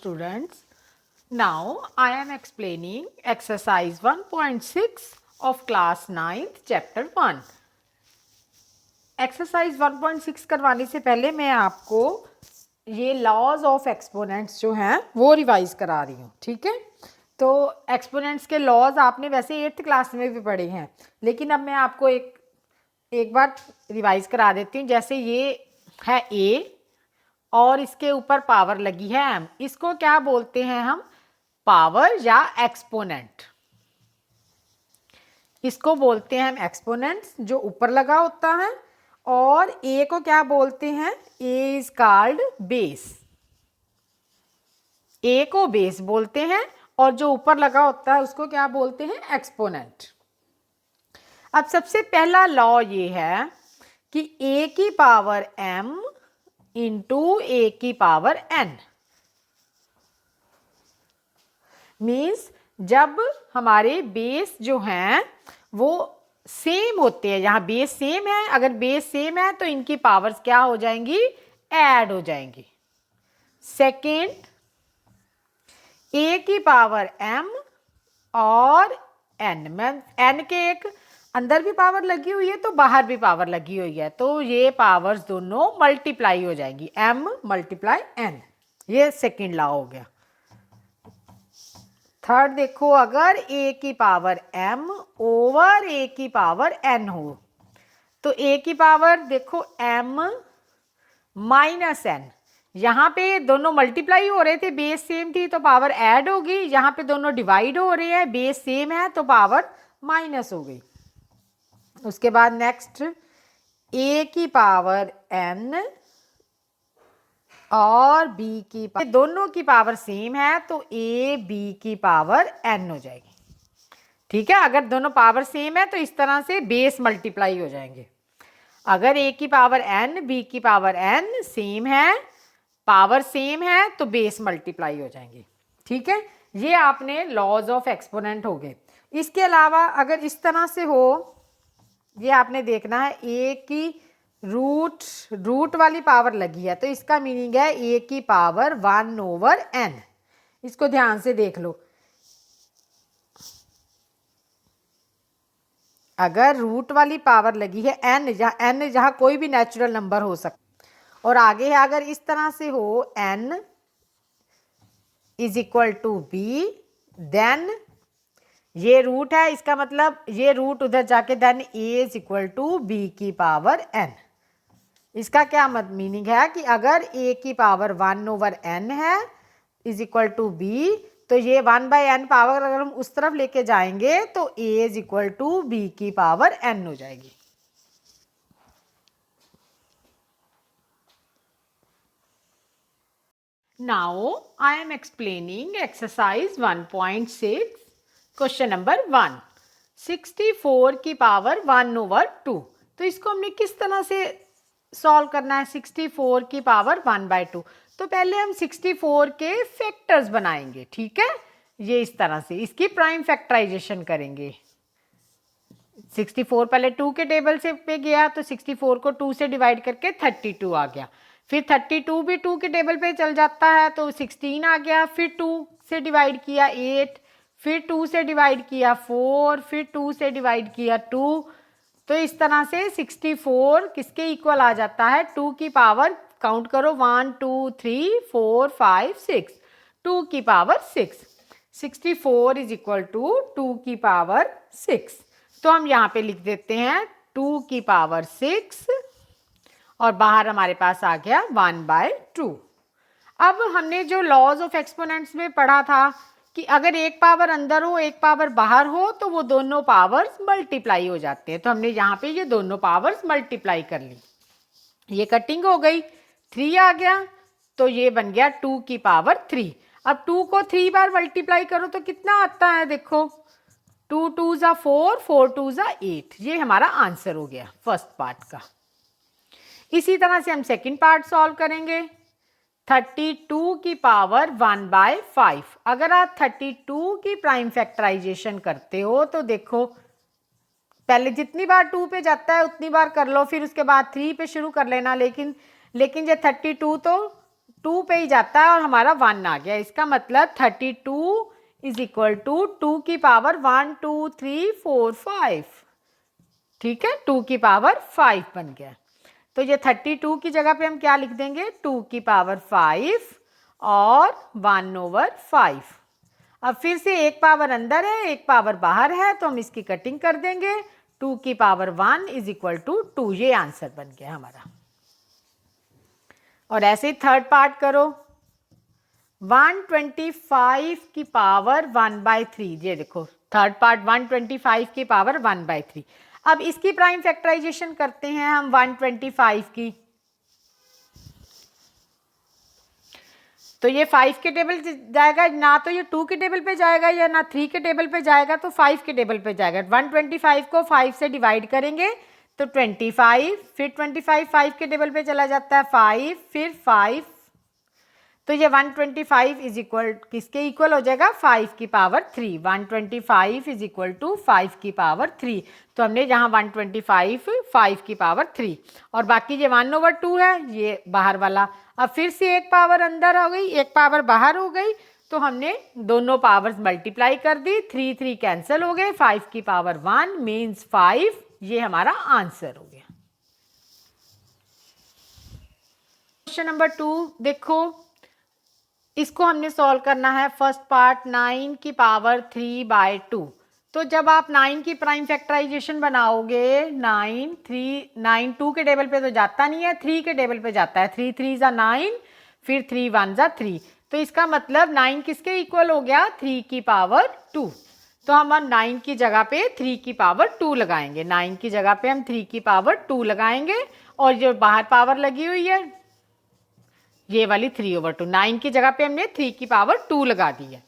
students. Now I am explaining exercise 1.6 of class 9th chapter 1. Exercise 1.6 करवाने से पहले मैं आपको ये लॉज ऑफ एक्सपोनेंट्स जो हैं वो रिवाइज करा रही हूँ, ठीक है। तो एक्सपोनेंट्स के लॉज आपने वैसे 8th क्लास में भी पढ़े हैं, लेकिन अब मैं आपको एक बार रिवाइज करा देती हूँ। जैसे ये है a और इसके ऊपर पावर लगी है m, इसको क्या बोलते हैं हम? पावर या एक्सपोनेंट। इसको बोलते हैं हम एक्सपोनेंट्स, जो ऊपर लगा होता है। और a को क्या बोलते हैं? a is called base. a को बेस बोलते हैं और जो ऊपर लगा होता है उसको क्या बोलते हैं? एक्सपोनेंट। अब सबसे पहला लॉ ये है कि a की पावर m इंटू a की पावर n मीन्स जब हमारे बेस जो हैं वो सेम होते हैं, यहाँ बेस सेम है, अगर बेस सेम है तो इनकी पावर्स क्या हो जाएंगी? ऐड हो जाएंगी। सेकेंड, a की पावर m और n, मैं n के एक अंदर भी पावर लगी हुई है तो बाहर भी पावर लगी हुई है, तो ये पावर्स दोनों मल्टीप्लाई हो जाएंगी, m मल्टीप्लाई n। ये सेकेंड लॉ हो गया। थर्ड देखो, अगर a की पावर m ओवर a की पावर n हो तो a की पावर देखो m माइनस n, यहाँ पे दोनों मल्टीप्लाई हो रहे थे, बेस सेम थी तो पावर ऐड हो गई, यहाँ पे दोनों डिवाइड हो रहे हैं, बेस सेम है तो पावर माइनस हो गई। उसके बाद नेक्स्ट, a की पावर n और b की पावर, दोनों की पावर सेम है तो a b की पावर n हो जाएगी, ठीक है। अगर दोनों पावर सेम है तो इस तरह से बेस मल्टीप्लाई हो जाएंगे। अगर a की पावर n b की पावर n सेम है, पावर सेम है तो बेस मल्टीप्लाई हो जाएंगे, ठीक है। ये आपने लॉज ऑफ एक्सपोनेंट हो गए। इसके अलावा अगर इस तरह से हो, ये आपने देखना है a की रूट वाली पावर लगी है तो इसका मीनिंग है a की पावर 1 ओवर n। इसको ध्यान से देख लो, अगर रूट वाली पावर लगी है n जहाँ कोई भी नेचुरल नंबर हो सकता, और आगे है अगर इस तरह से हो n is equal to b, then ये रूट है, इसका मतलब ये रूट उधर जाके then a is equal to b की पावर n। इसका क्या मीनिंग है कि अगर a की पावर 1 ओवर n है इज इक्वल टू b, तो ये 1/n पावर अगर हम उस तरफ लेके जाएंगे तो a is equal to b की पावर n हो जाएगी। Now I am explaining exercise 1.6 question number 1। 64 की पावर 1 ओवर 2, तो इसको हमने किस तरह से सॉल्व करना है? 64 की पावर 1/2। तो पहले हम 64 के फैक्टर्स बनाएंगे, ठीक है। ये इस तरह से इसकी प्राइम फैक्टराइजेशन करेंगे। 64 पहले 2 के टेबल से पे गया तो 64 को 2 से डिवाइड करके 32 आ गया, फिर 32 भी 2 के टेबल पे चल जाता है तो 16 आ गया, फिर 2 से डिवाइड किया 8, फिर 2 से डिवाइड किया 4, फिर 2 से डिवाइड किया 2। तो इस तरह से 64 किसके इक्वल आ जाता है? 2 की पावर, काउंट करो 1 2 3 4 5 6, 2 की पावर 6। 64 इज इक्वल टू 2 की पावर 6। तो हम यहाँ पे लिख देते हैं 2 की पावर 6 और बाहर हमारे पास आ गया 1/2। अब हमने जो लॉज ऑफ एक्सपोनेंट्स में पढ़ा था कि अगर एक पावर अंदर हो एक पावर बाहर हो तो वो दोनों पावर्स मल्टीप्लाई हो जाते हैं, तो हमने यहाँ पे ये दोनों पावर्स मल्टीप्लाई कर ली। ये कटिंग हो गई, 3 आ गया तो ये बन गया 2 की पावर 3। अब 2 को 3 बार मल्टीप्लाई करो तो कितना आता है? देखो 2 2 ज़ा 4, 4 2 ज़ा 8। ये हमारा आंसर हो गया फर्स्ट पार्ट का। इसी तरह से हम सेकंड पार्ट सॉल्व करेंगे। 32 की पावर 1/5। अगर आप 32 की प्राइम फैक्टराइजेशन करते हो तो देखो पहले जितनी बार 2 पे जाता है उतनी बार कर लो, फिर उसके बाद 3 पे शुरू कर लेना, लेकिन ये 32 तो 2 पे ही जाता है और हमारा 1 आ गया। इसका मतलब 32 इज इक्वल टू 2 की पावर 1 2 3 4 5। ठीक है, 2 की पावर 5 बन गया। तो ये 32 की जगह पे हम क्या लिख देंगे, 2 की पावर 5 और 1/5। अब फिर से एक पावर अंदर है, एक पावर बाहर है, तो हम इसकी कटिंग कर देंगे। 2 की पावर 1 इज इक्वल टू 2। ये आंसर बन गया हमारा। और ऐसे ही थर्ड पार्ट करो। 125 की पावर 1/3। ये देखो थर्ड पार्ट 125 की पावर 1/3। अब इसकी प्राइम फैक्टराइजेशन करते हैं हम 125 की। तो ये 5 के टेबल जाएगा, ना तो ये 2 के टेबल पे जाएगा या ना 3 के टेबल पे जाएगा, तो 5 के टेबल पे जाएगा। 125 को 5 से डिवाइड करेंगे तो 25, फिर 25 5 के टेबल पे चला जाता है 5, फिर 5। तो ये 125 इज इक्वल किसके इक्वल हो जाएगा, 5 की पावर 3। 125 इज इक्वल टू 5 की पावर 3। तो हमने यहाँ 125 5 की पावर 3 और बाकी ये 1/2 है, ये बाहर वाला। अब फिर से एक पावर अंदर हो गई, एक पावर बाहर हो गई, तो हमने दोनों पावर्स मल्टीप्लाई कर दी। 3 3 कैंसिल हो गए, 5 की पावर 1 मीन्स 5। ये हमारा आंसर हो गया। क्वेश्चन नंबर 2 देखो, इसको हमने सॉल्व करना है। फर्स्ट पार्ट 9 की पावर 3/2। तो जब आप 9 की प्राइम फैक्टराइजेशन बनाओगे, 9 2 के टेबल पे तो जाता नहीं है, 3 के टेबल पे जाता है। 3 3 ज़ा 9, फिर 3 1 ज़ा 3। तो इसका मतलब 9 किसके इक्वल हो गया, 3 की पावर 2। तो हम 9 की जगह पे 3 की पावर 2 लगाएंगे। 9 की जगह पे हम 3 की पावर 2 लगाएंगे और जो बाहर पावर लगी हुई है ये वाली 3/2, 9 की जगह पे हमने 3 की पावर 2 लगा दी है।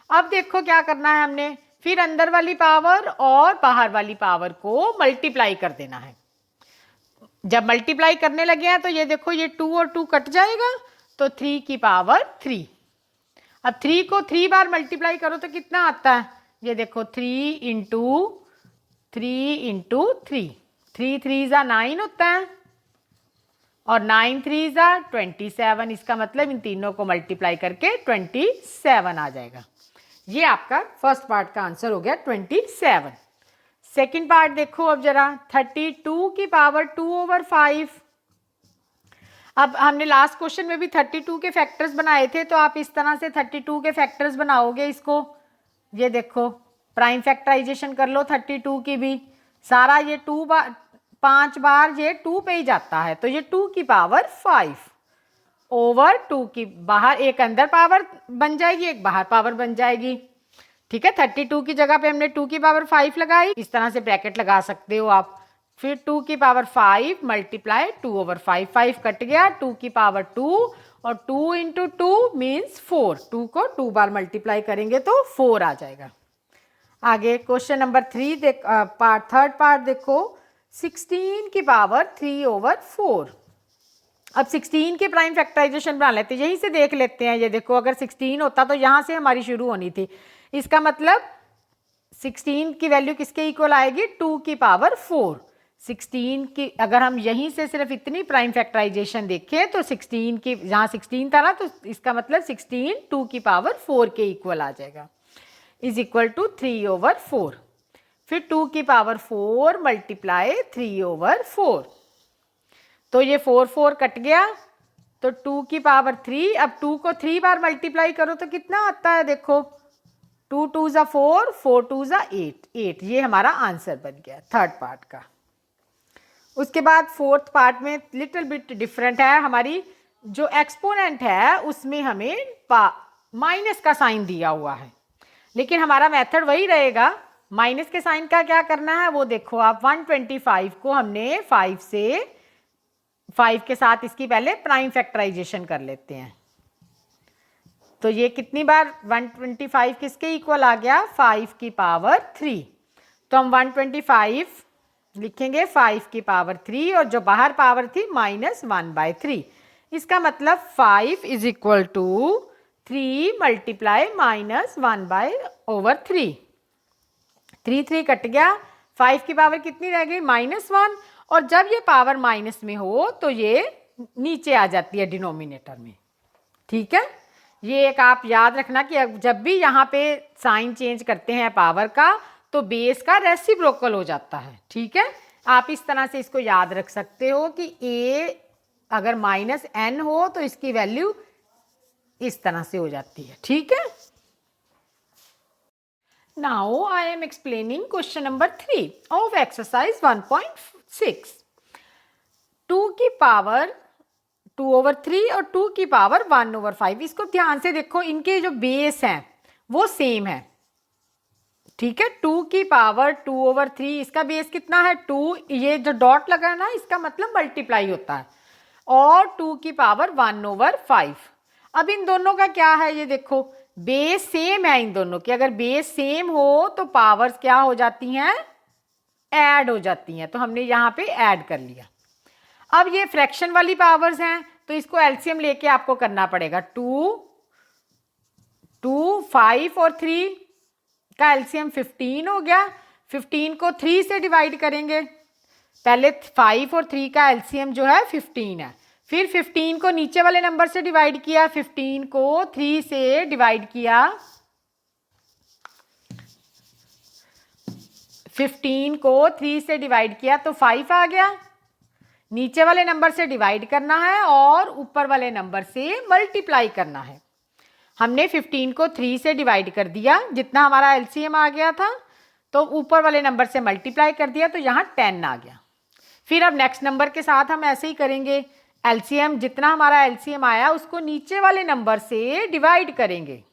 अब देखो क्या करना है हमने, फिर अंदर वाली पावर और बाहर वाली पावर को मल्टीप्लाई कर देना है। जब मल्टीप्लाई करने लगे हैं तो ये देखो ये 2 और 2 कट जाएगा, तो 3 की पावर 3। अब 3 को 3 बार मल्टीप्लाई करो तो कितना आता है, ये देखो 3 इंटू 3 3 3 ज़ा 9 होता है और 9 3 ज़ा 27। इसका मतलब इन तीनों को मल्टीप्लाई करके 27 आ जाएगा। ये आपका फर्स्ट पार्ट का आंसर हो गया 27। सेकंड पार्ट देखो अब जरा, 32 की पावर 2/5। अब हमने लास्ट क्वेश्चन में भी 32 के फैक्टर्स बनाए थे, तो आप इस तरह से 32 के फैक्टर्स बनाओगे इसको। ये देखो प्राइम फैक्टराइजेशन कर लो 32 की भी। सारा ये 5 बार ये 2 पे ही जाता है, तो ये 2 की पावर 5 ओवर 2 की बाहर एक अंदर पावर बन जाएगी, एक बाहर पावर बन जाएगी। ठीक है, 32 की जगह पे हमने 2 की पावर 5 लगाई। इस तरह से ब्रैकेट लगा सकते हो आप। फिर 2 की पावर 5 मल्टीप्लाई 2/5, 5 कट गया, 2 की पावर 2 और 2 इंटू 2 मीन्स 4। 2 को 2 बार मल्टीप्लाई करेंगे तो 4 आ जाएगा। आगे क्वेश्चन नंबर 3 थर्ड पार्ट देखो, 16 की पावर 3/4। अब 16 के प्राइम फैक्टराइजेशन बना लेते हैं, यहीं से देख लेते हैं। ये देखो अगर 16 होता तो यहाँ से हमारी शुरू होनी थी। इसका मतलब 16 की वैल्यू किसके इक्वल आएगी, 2 की पावर 4। 16 की अगर हम यहीं से सिर्फ इतनी प्राइम फैक्टराइजेशन देखें तो 16 की जहाँ 16 था ना, तो इसका मतलब 16 2 की पावर 4 के इक्वल आ जाएगा, इज इक्वल टू 3/4। फिर 2 की पावर 4 मल्टीप्लाई 3/4। तो ये 4 4 कट गया, तो 2 की पावर 3। अब 2 को 3 बार मल्टीप्लाई करो तो कितना आता है, देखो 2 2 ज़ा 4, 4 2 ज़ा 8। ये हमारा आंसर बन गया थर्ड पार्ट का। उसके बाद फोर्थ पार्ट में लिटिल बिट डिफरेंट है। हमारी जो एक्सपोनेंट है उसमें हमें माइनस का साइन दिया हुआ है, लेकिन हमारा मेथड वही रहेगा। माइनस के साइन का क्या करना है वो देखो आप। 125 को हमने 5 के साथ इसकी पहले प्राइम फैक्टराइजेशन कर लेते हैं। तो ये कितनी बार 125 किसके इक्वल आ गया, 5 की पावर 3। तो हम 125 लिखेंगे 5 की पावर 3 और जो बाहर पावर थी -1/3। इसका मतलब 5 is equal to 3 multiply -1/3। 3 3 cut गया, 5 की पावर कितनी रह गई, -1। और जब ये पावर माइनस में हो तो ये नीचे आ जाती है डिनोमिनेटर में। ठीक है, ये एक आप याद रखना कि जब भी यहाँ पे साइन चेंज करते हैं पावर का तो बेस का रेसिप्रोकल हो जाता है। ठीक है, आप इस तरह से इसको याद रख सकते हो कि a अगर -n हो तो इसकी वैल्यू इस तरह से हो जाती है। ठीक है, now I am explaining question number 3 of exercise 1.6। 2 की पावर 2/3 और 2 की पावर 1/5। इसको ध्यान से देखो, इनके जो बेस हैं वो सेम है। ठीक है, 2 की पावर 2/3, इसका बेस कितना है 2, ये जो डॉट लगा है ना इसका मतलब मल्टीप्लाई होता है, और 2 की पावर 1/5। अब इन दोनों का क्या है, ये देखो बेस सेम है इन दोनों की। अगर बेस सेम हो तो पावर्स क्या हो जाती हैं, ऐड हो जाती हैं। तो हमने यहाँ पे ऐड कर लिया। अब ये फ्रैक्शन वाली पावर्स हैं तो इसको एलसीएम लेके आपको करना पड़ेगा। 2, 5 और 3 का एलसीएम 15 हो गया। 15 को 3 से डिवाइड करेंगे। पहले 5 और 3 का एलसीएम जो है 15 है। फिर 15 को नीचे वाले नंबर से डिवाइड किया, 15 को 3 से डिवाइड किया, 15 को 3 से डिवाइड किया तो 5 आ गया। नीचे वाले नंबर से डिवाइड करना है और ऊपर वाले नंबर से मल्टीप्लाई करना है। हमने 15 को 3 से डिवाइड कर दिया, जितना हमारा एलसीएम आ गया था, तो ऊपर वाले नंबर से मल्टीप्लाई कर दिया तो यहाँ 10 आ गया। फिर अब नेक्स्ट नंबर के साथ हम ऐसे ही करेंगे। एलसीएम जितना हमारा एलसीएम आया उसको नीचे वाले नंबर से डिवाइड करेंगे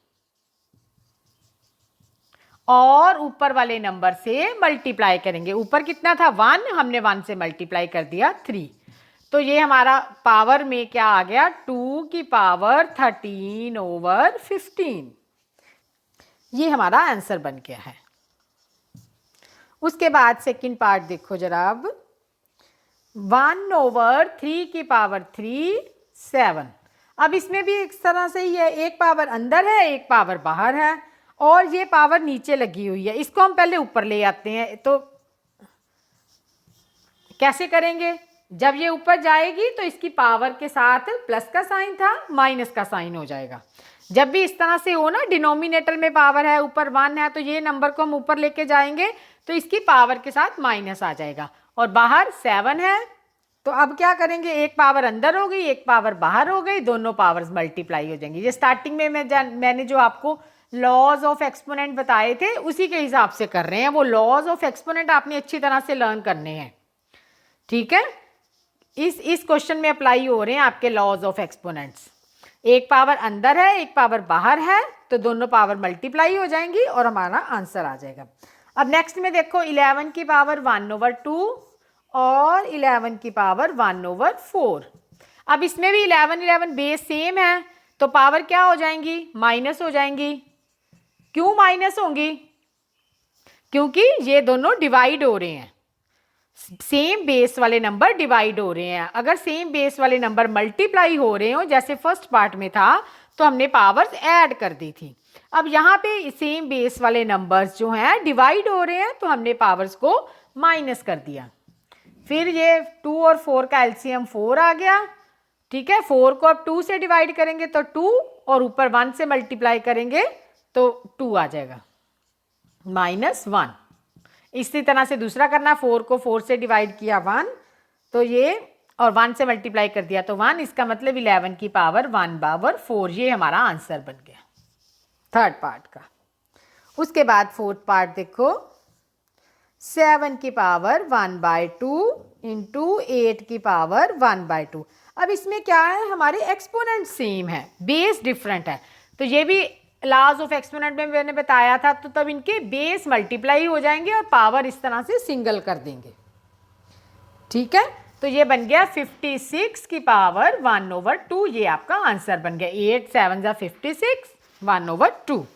और ऊपर वाले नंबर से मल्टीप्लाई करेंगे। ऊपर कितना था 1, हमने 1 से मल्टीप्लाई कर दिया 3। तो ये हमारा पावर में क्या आ गया, 2 की पावर 13/15। ये हमारा आंसर बन गया है। उसके बाद सेकंड पार्ट देखो जरा। अब 1/3 की पावर 3 7। अब इसमें भी इस तरह से ही है, एक पावर अंदर है एक पावर बाहर है और ये पावर नीचे लगी हुई है। इसको हम पहले ऊपर ले आते हैं। तो कैसे करेंगे, जब ये ऊपर जाएगी तो इसकी पावर के साथ प्लस का साइन था, माइनस का साइन हो जाएगा। जब भी इस तरह से हो ना, डिनोमिनेटर में पावर है, ऊपर 1 है, तो ये नंबर को हम ऊपर लेके जाएंगे तो इसकी पावर के साथ माइनस आ जाएगा। और बाहर 7 है, तो अब क्या करेंगे, एक पावर अंदर हो गई एक पावर बाहर हो गई, दोनों पावर्स मल्टीप्लाई हो जाएंगी। ये स्टार्टिंग में मैंने जो आपको लॉज ऑफ एक्सपोनेंट बताए थे उसी के हिसाब से कर रहे हैं। वो लॉज ऑफ एक्सपोनेंट आपने अच्छी तरह से लर्न करने हैं। ठीक है, इस क्वेश्चन में अप्लाई हो रहे हैं आपके लॉज ऑफ एक्सपोनेंट्स। एक पावर अंदर है एक पावर बाहर है, तो दोनों पावर मल्टीप्लाई हो जाएंगी और हमारा आंसर आ जाएगा। अब नेक्स्ट में देखो 11 की पावर 1/2 और 11 की पावर 1/4। अब इसमें भी 11 बेस सेम है तो पावर क्या हो जाएंगी, माइनस हो जाएंगी। क्यों माइनस होंगी, क्योंकि ये दोनों डिवाइड हो रहे हैं, सेम बेस वाले नंबर डिवाइड हो रहे हैं। अगर सेम बेस वाले नंबर मल्टीप्लाई हो रहे हो जैसे फर्स्ट पार्ट में था तो हमने पावर्स ऐड कर दी थी। अब यहाँ पे सेम बेस वाले नंबर्स जो हैं डिवाइड हो रहे हैं तो हमने पावर्स को माइनस कर दिया। फिर ये 2 और 4 का एलसीएम 4 आ गया। ठीक है, 4 को अब 2 से डिवाइड करेंगे तो 2 और ऊपर 1 से मल्टीप्लाई करेंगे तो 2 आ जाएगा, -1। इसी तरह से दूसरा करना, 4 को 4 से डिवाइड किया 1 तो ये, और 1 से मल्टीप्लाई कर दिया तो 1। इसका मतलब 11 की पावर 1/4। ये हमारा आंसर बन गया थर्ड पार्ट का। उसके बाद फोर्थ पार्ट देखो, 7 की पावर 1/2 इंटू 8 की पावर 1/2। अब इसमें क्या है, हमारे एक्सपोनेंट सेम है, बेस डिफरेंट है। तो ये भी लॉज ऑफ एक्सपोनेंट में मैंने बताया था, तो तब इनके बेस मल्टीप्लाई हो जाएंगे और पावर इस तरह से सिंगल कर देंगे। ठीक है, तो ये बन गया 56 की पावर 1/2। ये आपका आंसर बन गया। 8 7 56 1/2।